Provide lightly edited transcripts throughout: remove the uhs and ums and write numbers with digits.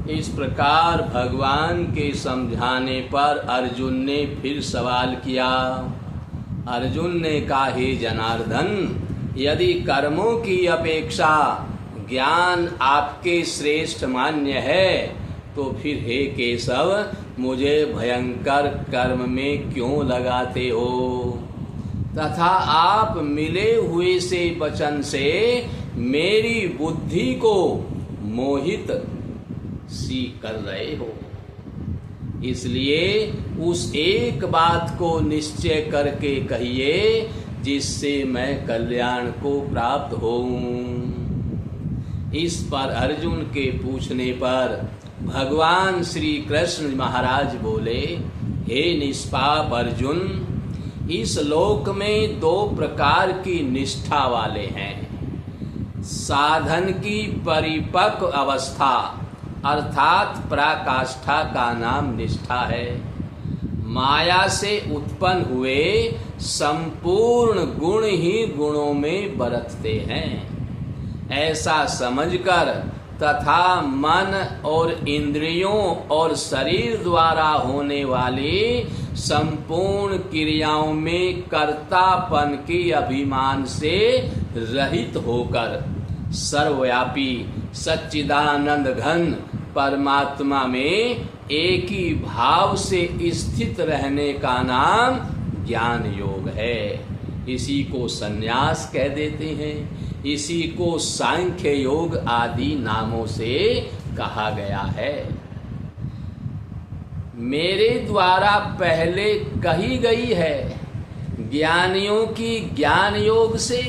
इस प्रकार भगवान के समझाने पर अर्जुन ने फिर सवाल किया। अर्जुन ने कहा, हे जनार्दन, यदि कर्मों की अपेक्षा ज्ञान आपके श्रेष्ठ मान्य है तो फिर हे केशव मुझे भयंकर कर्म में क्यों लगाते हो तथा आप मिले हुए से वचन से मेरी बुद्धि को मोहित सी कर रहे हो। इसलिए उस एक बात को निश्चय करके कहिए जिससे मैं कल्याण को प्राप्त होऊं। इस पर अर्जुन के पूछने पर भगवान श्री कृष्ण महाराज बोले, हे निष्पाप अर्जुन, इस लोक में दो प्रकार की निष्ठा वाले हैं। साधन की परिपक्व अवस्था अर्थात पराकाष्ठा का नाम निष्ठा है। माया से उत्पन्न हुए संपूर्ण गुण ही गुणों में बरतते हैं ऐसा समझकर तथा मन और इंद्रियों और शरीर द्वारा होने वाली संपूर्ण क्रियाओं में कर्तापन के अभिमान से रहित होकर सर्वव्यापी सच्चिदानंद घन परमात्मा में एक ही भाव से स्थित रहने का नाम ज्ञान योग है। इसी को संन्यास कह देते हैं, इसी को सांख्य योग आदि नामों से कहा गया है। मेरे द्वारा पहले कही गई है ज्ञानियों की ज्ञान योग से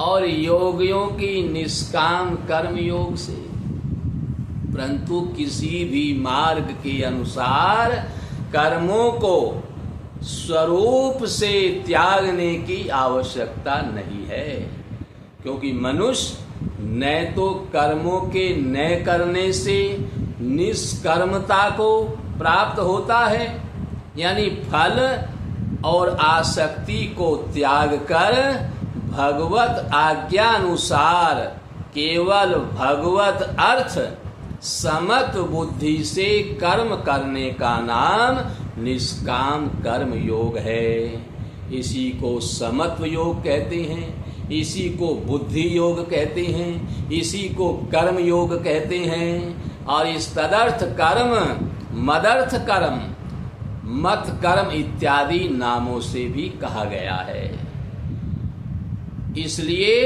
और योगियों की निष्काम कर्म योग से, परंतु किसी भी मार्ग के अनुसार कर्मों को स्वरूप से त्यागने की आवश्यकता नहीं है, क्योंकि मनुष्य न तो कर्मों के न करने से निष्कर्मता को प्राप्त होता है, यानी फल और आसक्ति को त्याग कर भगवत आज्ञा अनुसार केवल भगवत अर्थ समत बुद्धि से कर्म करने का नाम निष्काम कर्म योग है। इसी को समत्व योग कहते हैं, इसी को बुद्धि योग कहते हैं, इसी को कर्म योग कहते हैं। और इस तदर्थ कर्म, मदर्थ कर्म, मत कर्म इत्यादि नामों से भी कहा गया है। इसलिए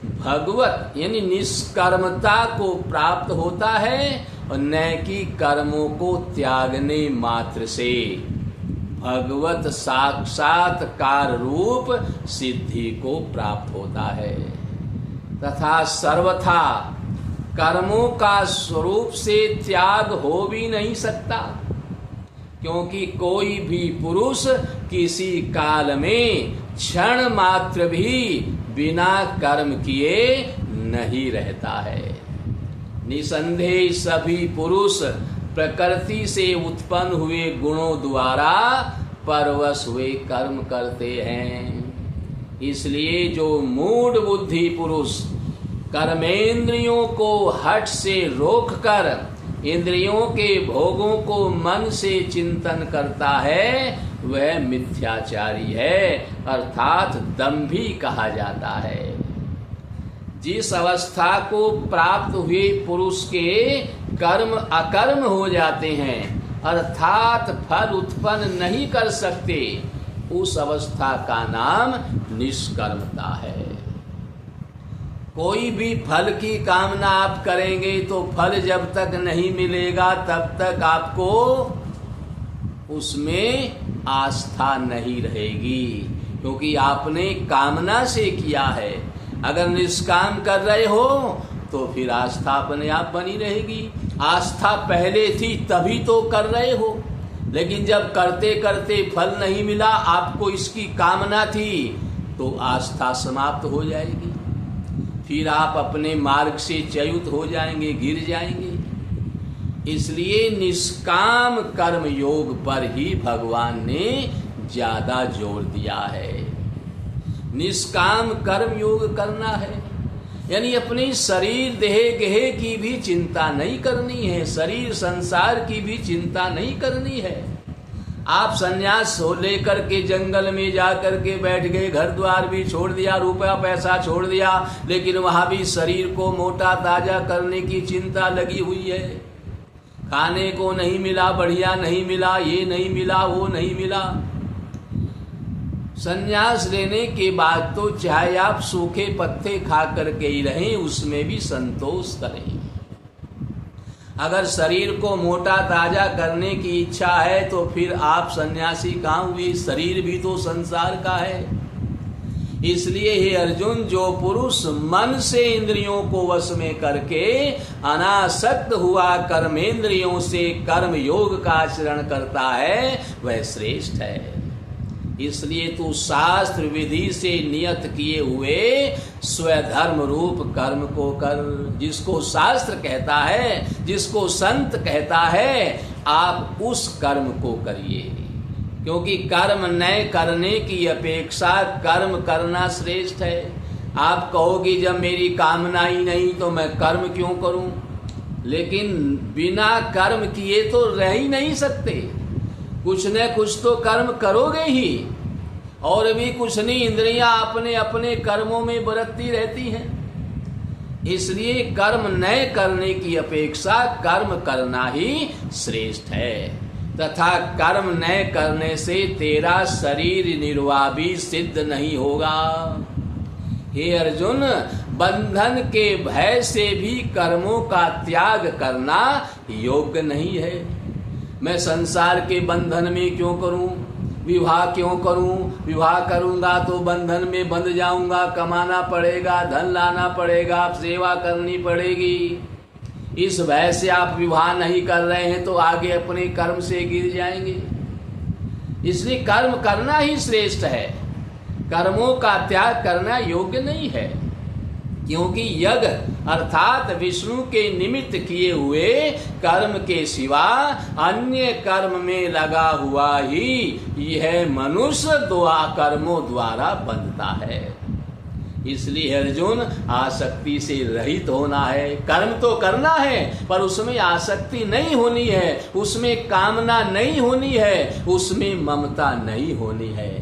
भगवत यानी निष्कर्मता को प्राप्त होता है और न कि कर्मों को त्यागने मात्र से भगवत साक्षात्कार रूप सिद्धि को प्राप्त होता है। तथा सर्वथा कर्मों का स्वरूप से त्याग हो भी नहीं सकता, क्योंकि कोई भी पुरुष किसी काल में क्षण मात्र भी बिना कर्म किए नहीं रहता है। निसंदेह सभी पुरुष प्रकृति से उत्पन्न हुए गुणों द्वारा परवश हुए कर्म करते हैं। इसलिए जो मूढ़ बुद्धि पुरुष कर्मेंद्रियों को हठ से रोककर इंद्रियों के भोगों को मन से चिंतन करता है वह मिथ्याचारी है, अर्थात दंभी कहा जाता है। जिस अवस्था को प्राप्त हुए पुरुष के कर्म अकर्म हो जाते हैं, अर्थात फल उत्पन्न नहीं कर सकते, उस अवस्था का नाम निष्कर्मता है। कोई भी फल की कामना आप करेंगे तो फल जब तक नहीं मिलेगा तब तक आपको उसमें आस्था नहीं रहेगी, क्योंकि आपने कामना से किया है। अगर निष्काम कर रहे हो तो फिर आस्था अपने आप बनी रहेगी। आस्था पहले थी तभी तो कर रहे हो, लेकिन जब करते करते फल नहीं मिला, आपको इसकी कामना थी, तो आस्था समाप्त हो जाएगी। फिर आप अपने मार्ग से च्युत हो जाएंगे, गिर जाएंगे। इसलिए निष्काम कर्म योग पर ही भगवान ने ज्यादा जोर दिया है। निष्काम कर्म योग करना है। यानी अपनी शरीर देह गेह की भी चिंता नहीं करनी है, शरीर संसार की भी चिंता नहीं करनी है। आप संन्यास लेकर के जंगल में जा कर के बैठ गए, घर द्वार भी छोड़ दिया, रुपया पैसा छोड़ दिया, लेकिन वहां भी शरीर को मोटा ताजा करने की चिंता लगी हुई है। खाने को नहीं मिला, बढ़िया नहीं मिला, ये नहीं मिला, वो नहीं मिला। संन्यास लेने के बाद तो चाहे आप सूखे पत्ते खा करके ही रहें, उसमें भी संतोष करें। अगर शरीर को मोटा ताजा करने की इच्छा है तो फिर आप सन्यासी कहाँ हुए, शरीर भी तो संसार का है। इसलिए हे अर्जुन, जो पुरुष मन से इंद्रियों को वश में करके अनासक्त हुआ कर्मेंद्रियों से कर्म योग का आचरण करता है, वह श्रेष्ठ है। इसलिए तू शास्त्र विधि से नियत किए हुए स्वधर्म रूप कर्म को कर। जिसको शास्त्र कहता है, जिसको संत कहता है, आप उस कर्म को करिए, क्योंकि कर्म न करने की अपेक्षा कर्म करना श्रेष्ठ है। आप कहोगे जब मेरी कामना ही नहीं तो मैं कर्म क्यों करूं, लेकिन बिना कर्म किए तो रह ही नहीं सकते। कुछ न कुछ तो कर्म करोगे ही, और भी कुछ नहीं, इंद्रियां अपने अपने कर्मों में बरतती रहती हैं। इसलिए कर्म न करने की अपेक्षा कर्म करना ही श्रेष्ठ है। तथा कर्म न करने से तेरा शरीर निर्वाह भी सिद्ध नहीं होगा। हे अर्जुन, बंधन के भय से भी कर्मों का त्याग करना योग्य नहीं है। मैं संसार के बंधन में क्यों करूं, विवाह क्यों करूं, विवाह करूंगा तो बंधन में बंध जाऊंगा, कमाना पड़ेगा, धन लाना पड़ेगा, सेवा करनी पड़ेगी। इस भय से आप विवाह नहीं कर रहे हैं तो आगे अपने कर्म से गिर जाएंगे। इसलिए कर्म करना ही श्रेष्ठ है, कर्मों का त्याग करना योग्य नहीं है। क्योंकि यज्ञ अर्थात विष्णु के निमित्त किए हुए कर्म के सिवा अन्य कर्म में लगा हुआ ही यह मनुष्य कर्मों द्वारा बंधता है। इसलिए अर्जुन, आसक्ति से रहित होना है। कर्म तो करना है पर उसमें आसक्ति नहीं होनी है, उसमें कामना नहीं होनी है, उसमें ममता नहीं होनी है।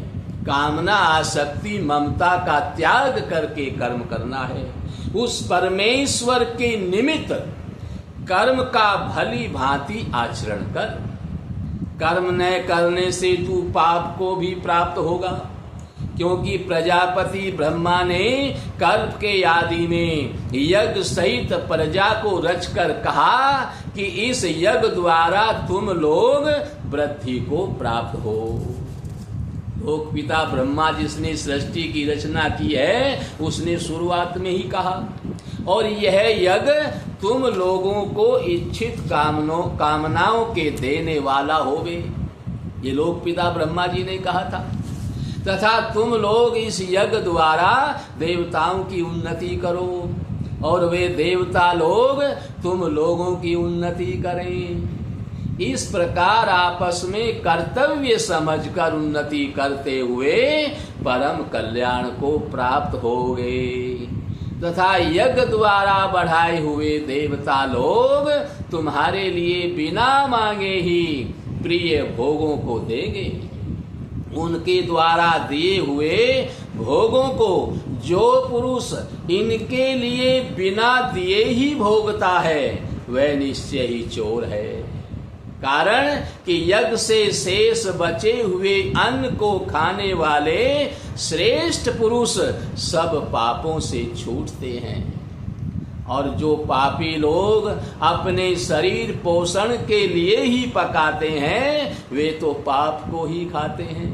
कामना आसक्ति ममता का त्याग करके कर्म करना है। उस परमेश्वर के निमित्त कर्म का भली भांति आचरण कर। कर्म न करने से तू पाप को भी प्राप्त होगा, क्योंकि प्रजापति ब्रह्मा ने कल्प के आदि में यज्ञ सहित प्रजा को रचकर कहा कि इस यज्ञ द्वारा तुम लोग वृद्धि को प्राप्त हो। लोक पिता ब्रह्मा जिसने सृष्टि की रचना की है, उसने शुरुआत में ही कहा, और यह यज्ञ तुम लोगों को इच्छित कामनाओं के देने वाला होवे। ये लोक पिता ब्रह्मा जी ने कहा था। तथा तुम लोग इस यज्ञ द्वारा देवताओं की उन्नति करो, और वे देवता लोग तुम लोगों की उन्नति करें। इस प्रकार आपस में कर्तव्य समझकर उन्नति करते हुए परम कल्याण को प्राप्त होगे। तथा यज्ञ द्वारा बढ़ाए हुए देवता लोग तुम्हारे लिए बिना मांगे ही प्रिय भोगों को देंगे। उनके द्वारा दिए हुए भोगों को जो पुरुष इनके लिए बिना दिए ही भोगता है, वह निश्चय ही चोर है। कारण कि यज्ञ से शेष बचे हुए अन्न को खाने वाले श्रेष्ठ पुरुष सब पापों से छूटते हैं, और जो पापी लोग अपने शरीर पोषण के लिए ही पकाते हैं, वे तो पाप को ही खाते हैं।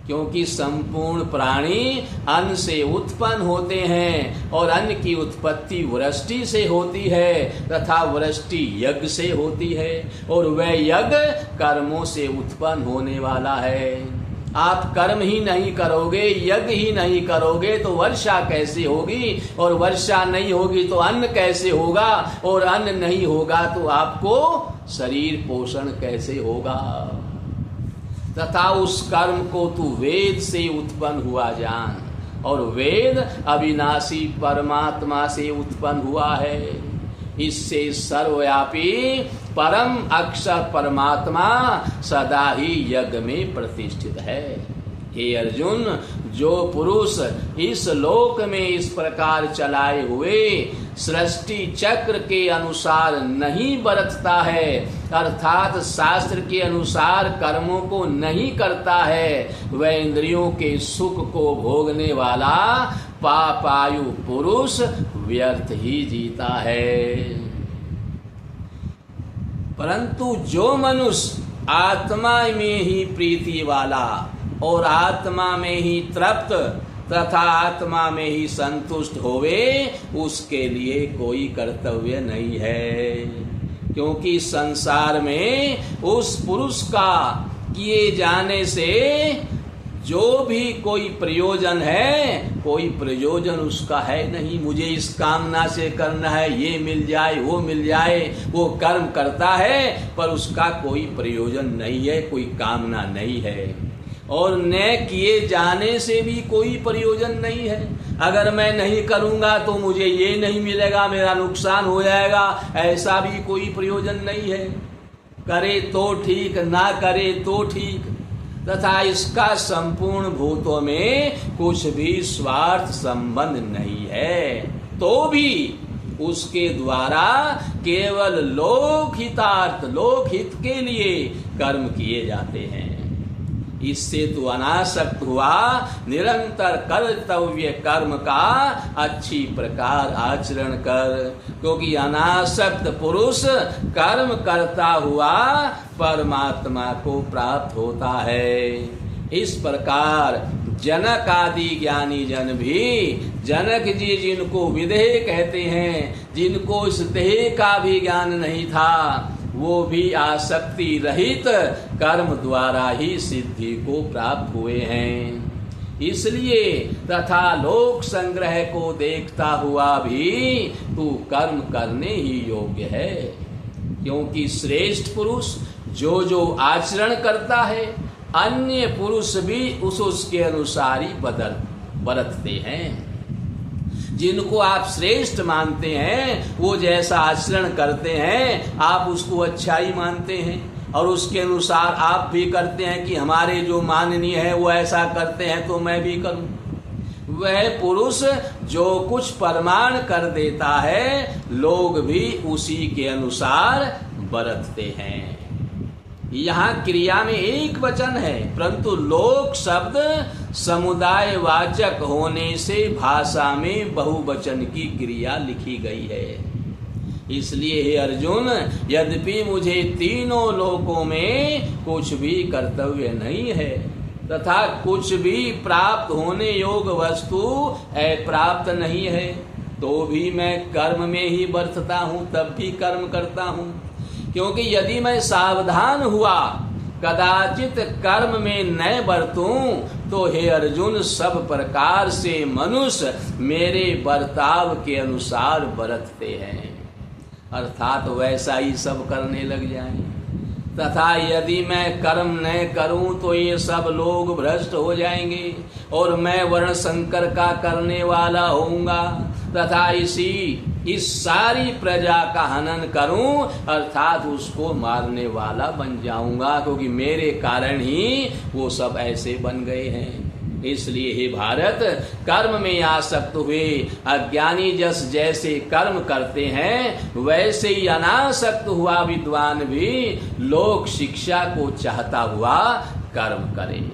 क्योंकि संपूर्ण प्राणी अन्न से उत्पन्न होते हैं, और अन्न की उत्पत्ति वृष्टि से होती है तथा वृष्टि यज्ञ से होती है, और वह यज्ञ कर्मों से उत्पन्न होने वाला है। आप कर्म ही नहीं करोगे, यज्ञ ही नहीं करोगे तो वर्षा कैसे होगी, और वर्षा नहीं होगी तो अन्न कैसे होगा, और अन्न नहीं होगा तो आपको शरीर पोषण कैसे होगा। तथा उस कर्म को तू वेद से उत्पन्न हुआ जान, और वेद अविनाशी परमात्मा से उत्पन्न हुआ है। इससे सर्वव्यापी परम अक्षर परमात्मा सदा ही यज्ञ में प्रतिष्ठित है। हे अर्जुन, जो पुरुष इस लोक में इस प्रकार चलाए हुए सृष्टि चक्र के अनुसार नहीं बरतता है, अर्थात शास्त्र के अनुसार कर्मों को नहीं करता है, वह इंद्रियों के सुख को भोगने वाला पापायु पुरुष व्यर्थ ही जीता है। परंतु जो मनुष्य आत्मा में ही प्रीति वाला और आत्मा में ही तृप्त तथा आत्मा में ही संतुष्ट होवे, उसके लिए कोई कर्तव्य नहीं है। क्योंकि संसार में उस पुरुष का किए जाने से जो भी कोई प्रयोजन है, कोई प्रयोजन उसका है नहीं। मुझे इस कामना से करना है, ये मिल जाए वो मिल जाए, वो कर्म करता है पर उसका कोई प्रयोजन नहीं है, कोई कामना नहीं है। और न किए जाने से भी कोई प्रयोजन नहीं है। अगर मैं नहीं करूंगा तो मुझे ये नहीं मिलेगा, मेरा नुकसान हो जाएगा, ऐसा भी कोई प्रयोजन नहीं है। करे तो ठीक, ना करे तो ठीक। तथा इसका संपूर्ण भूतों में कुछ भी स्वार्थ संबंध नहीं है, तो भी उसके द्वारा केवल लोकहितार्थ, लोकहित के लिए कर्म किए जाते हैं। इससे तू अनासक्त हुआ, निरंतर कर्तव्य कर्म का अच्छी प्रकार आचरण कर, क्योंकि अनासक्त पुरुष कर्म करता हुआ परमात्मा को प्राप्त होता है। इस प्रकार जनक आदि ज्ञानी जन भी, जनक जी जिनको विदेह कहते हैं, जिनको इस देह का भी ज्ञान नहीं था, वो भी आसक्ति रहित कर्म द्वारा ही सिद्धि को प्राप्त हुए हैं। इसलिए तथा लोक संग्रह को देखता हुआ भी तू कर्म करने ही योग्य है। क्योंकि श्रेष्ठ पुरुष जो जो आचरण करता है, अन्य पुरुष भी उसके अनुसार ही बरतते हैं। जिनको आप श्रेष्ठ मानते हैं, वो जैसा आचरण करते हैं, आप उसको अच्छा ही मानते हैं और उसके अनुसार आप भी करते हैं कि हमारे जो माननीय है वो ऐसा करते हैं तो मैं भी करूं। वह पुरुष जो कुछ प्रमाण कर देता है, लोग भी उसी के अनुसार बरतते हैं। यहाँ क्रिया में एक वचन है, परंतु लोक शब्द समुदाय वाचक होने से भाषा में बहुवचन की क्रिया लिखी गई है। इसलिए हे अर्जुन, यद्यपि मुझे तीनों लोकों में कुछ भी कर्तव्य नहीं है तथा कुछ भी प्राप्त होने योग्य वस्तु अप्राप्त नहीं है, तो भी मैं कर्म में ही बरतता हूँ, तब भी कर्म करता हूँ। क्योंकि यदि मैं सावधान हुआ, कदाचित कर्म में न बरतूं, तो हे अर्जुन, सब प्रकार से मनुष्य मेरे बर्ताव के अनुसार बरतते हैं, अर्थात वैसा ही सब करने लग जाएं। तथा यदि मैं कर्म न करूं तो ये सब लोग भ्रष्ट हो जाएंगे और मैं वर्ण संकर का करने वाला होऊंगा, तथा इस सारी प्रजा का हनन करूं, अर्थात उसको मारने वाला बन जाऊंगा, क्योंकि मेरे कारण ही वो सब ऐसे बन गए हैं। इसलिए हे भारत, कर्म में आसक्त हुए अज्ञानी जैसे कर्म करते हैं, वैसे ही अनासक्त हुआ विद्वान भी लोक शिक्षा को चाहता हुआ कर्म करे।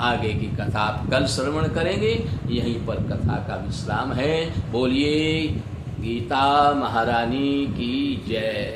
आगे की कथा आप कल श्रवण करेंगे। यहीं पर कथा का विश्राम है। बोलिए गीता महारानी की जय।